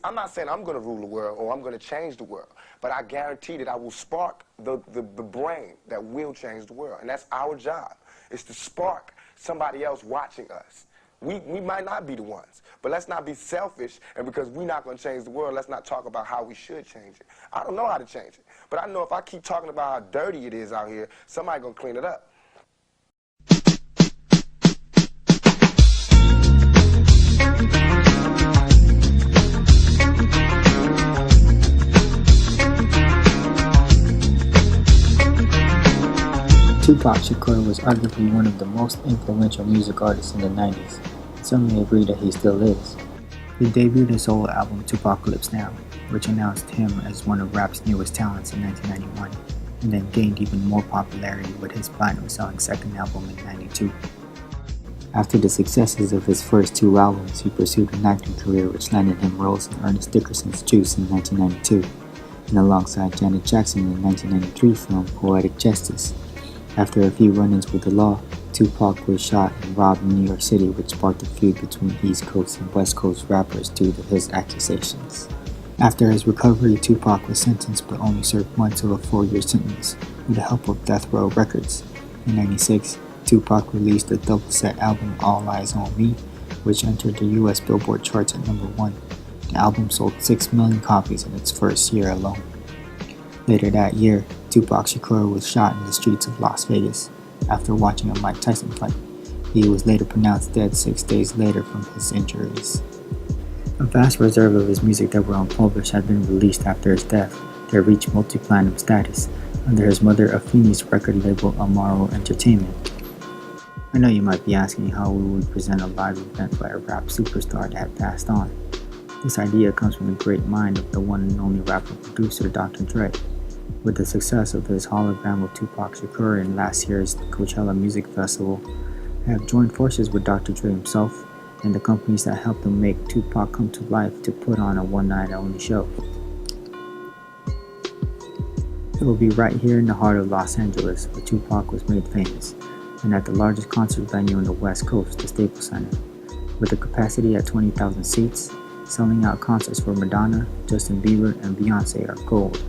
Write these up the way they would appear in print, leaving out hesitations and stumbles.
I'm not saying I'm going to rule the world or I'm going to change the world, but I guarantee that I will spark the brain that will change the world. And that's our job, is to spark somebody else watching us. We might not be the ones, but let's not be selfish, and because we're not going to change the world, let's not talk about how we should change it. I don't know how to change it, but I know if I keep talking about how dirty it is out here, somebody's going to clean it up. Tupac Shakur was arguably one of the most influential music artists in the 90s, and some may agree that he still is. He debuted his solo album Tupacalypse Now, which announced him as one of rap's newest talents in 1991, and then gained even more popularity with his platinum-selling second album in 92. After the successes of his first two albums, he pursued an acting career which landed him roles in Ernest Dickerson's Juice in 1992, and alongside Janet Jackson in the 1993 film Poetic Justice. After a few run-ins with the law, Tupac was shot and robbed in New York City, which sparked a feud between East Coast and West Coast rappers due to his accusations. After his recovery, Tupac was sentenced but only served months of a 4-year sentence with the help of Death Row Records. In '96, Tupac released the double-set album All Eyes on Me, which entered the US Billboard charts at number 1. The album sold 6 million copies in its first year alone. Later that year, Tupac Shakur was shot in the streets of Las Vegas after watching a Mike Tyson fight. He was later pronounced dead 6 days later from his injuries. A vast reserve of his music that were unpublished had been released after his death that reached multi-platinum status under his mother Afeni's record label Amaro Entertainment. I know you might be asking how we would present a live event by a rap superstar that had passed on. This idea comes from the great mind of the one and only rapper producer Dr. Dre. With the success of his hologram of Tupac Shakur in last year's Coachella Music Festival, I have joined forces with Dr. Dre himself and the companies that helped him make Tupac come to life to put on a one-night-only show. It will be right here in the heart of Los Angeles, where Tupac was made famous, and at the largest concert venue on the West Coast, the Staples Center, with a capacity at 20,000 seats. Selling out concerts for Madonna, Justin Bieber, and Beyonce are gold.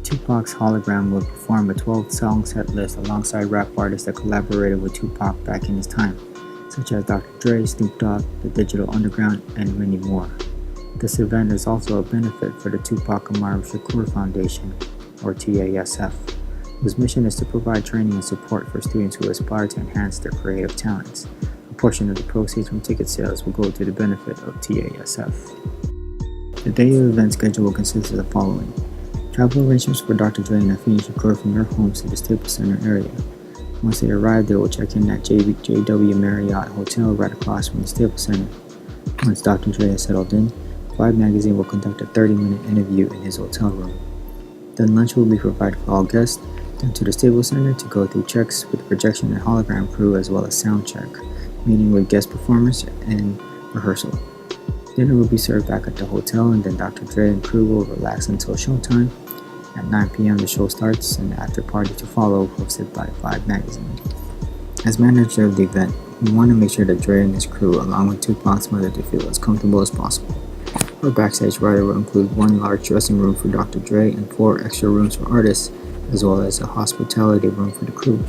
Tupac's hologram will perform a 12-song set list alongside rap artists that collaborated with Tupac back in his time, such as Dr. Dre, Snoop Dogg, The Digital Underground, and many more. This event is also a benefit for the Tupac Amaru Shakur Foundation, or TASF, whose mission is to provide training and support for students who aspire to enhance their creative talents. A portion of the proceeds from ticket sales will go to the benefit of TASF. The day of event schedule consists of the following. Travel arrangements for Dr. Dre and Afeni Shakur from their homes to the Staples Center area. Once they arrive, they will check in at JW Marriott Hotel right across from the Staples Center. Once Dr. Dre has settled in, Vibe Magazine will conduct a 30-minute interview in his hotel room. Then lunch will be provided for all guests, then to the Staples Center to go through checks with the projection and hologram crew as well as sound check, meeting with guest performers, and rehearsal. Dinner will be served back at the hotel, and then Dr. Dre and crew will relax until showtime. At 9 p.m. the show starts, and the after party to follow, hosted by Vibe Magazine. As manager of the event, we want to make sure that Dre and his crew, along with Tupac's mother, to feel as comfortable as possible. Our backstage rider will include one large dressing room for Dr. Dre and 4 extra rooms for artists, as well as a hospitality room for the crew.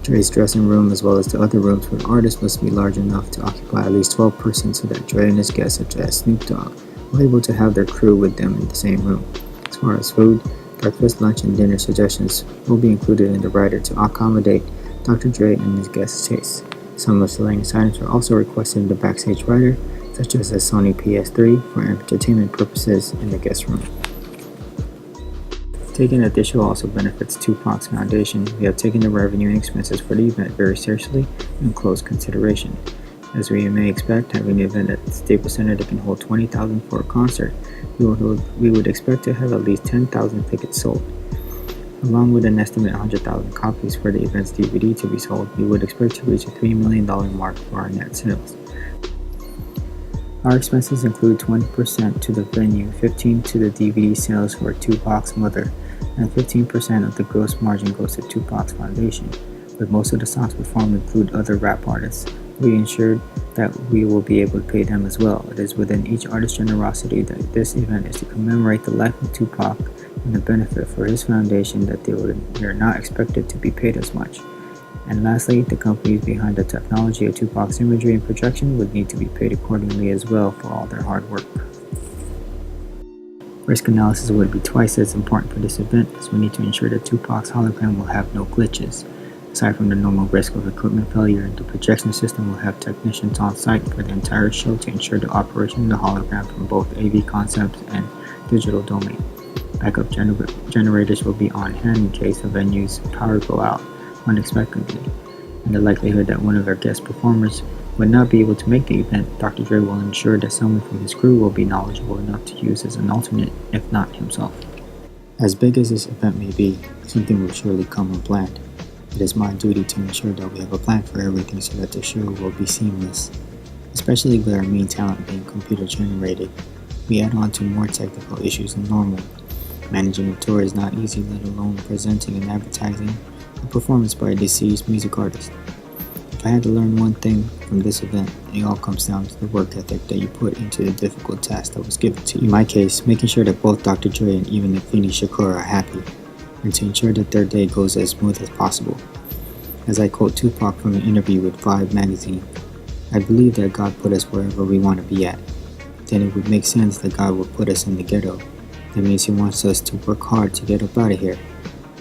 Dre's dressing room, as well as the other rooms for the artists, must be large enough to occupy at least 12 persons so that Dre and his guests, such as Snoop Dogg, are able to have their crew with them in the same room. As far as food, breakfast, lunch, and dinner suggestions will be included in the rider to accommodate Dr. Dre and his guests' tastes. Some miscellaneous items are also requested in the backstage rider, such as a Sony PS3 for entertainment purposes in the guest room. Taking that this show also benefits Tupac's foundation, we have taken the revenue and expenses for the event very seriously and close consideration. As we may expect, having an event at the Staples Center that can hold 20,000 for a concert, we would expect to have at least 10,000 tickets sold. Along with an estimated 100,000 copies for the event's DVD to be sold, we would expect to reach a $3 million mark for our net sales. Our expenses include 20% to the venue, 15% to the DVD sales for Tupac's mother, and 15% of the gross margin goes to Tupac's foundation, but most of the songs performed include other rap artists, We ensured that we will be able to pay them as well. It is within each artist's generosity that this event is to commemorate the life of Tupac and the benefit for his foundation that they are not expected to be paid as much. And lastly, the companies behind the technology of Tupac's imagery and projection would need to be paid accordingly as well for all their hard work. Risk analysis would be twice as important for this event, as we need to ensure that Tupac's hologram will have no glitches. Aside from the normal risk of equipment failure, the projection system will have technicians on site for the entire show to ensure the operation of the hologram from both AV concepts and digital domain. Backup generators will be on hand in case the venue's power go out unexpectedly. In the likelihood that one of our guest performers would not be able to make the event, Dr. Dre will ensure that someone from his crew will be knowledgeable enough to use as an alternate, if not himself. As big as this event may be, something will surely come unplanned. It is my duty to ensure that we have a plan for everything so that the show will be seamless. Especially with our main talent being computer generated, we add on to more technical issues than normal. Managing a tour is not easy, let alone presenting and advertising a performance by a deceased music artist. If I had to learn one thing from this event, it all comes down to the work ethic that you put into the difficult task that was given to you. In my case, making sure that both Dr. Dre and even Afeni Shakur are happy, and to ensure that their day goes as smooth as possible. As I quote Tupac from an interview with Vibe magazine, I believe that God put us wherever we want to be at. Then it would make sense that God would put us in the ghetto. That means He wants us to work hard to get up out of here.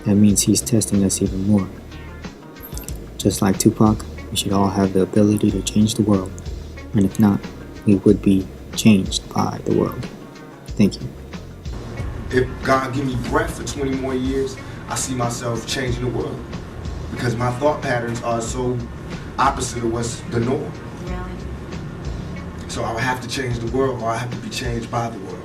That means He's testing us even more. Just like Tupac, we should all have the ability to change the world, and if not, we would be changed by the world. Thank you. If God give me breath for 20 more years, I see myself changing the world. Because my thought patterns are so opposite of what's the norm. Really? So I would have to change the world, or I have to be changed by the world.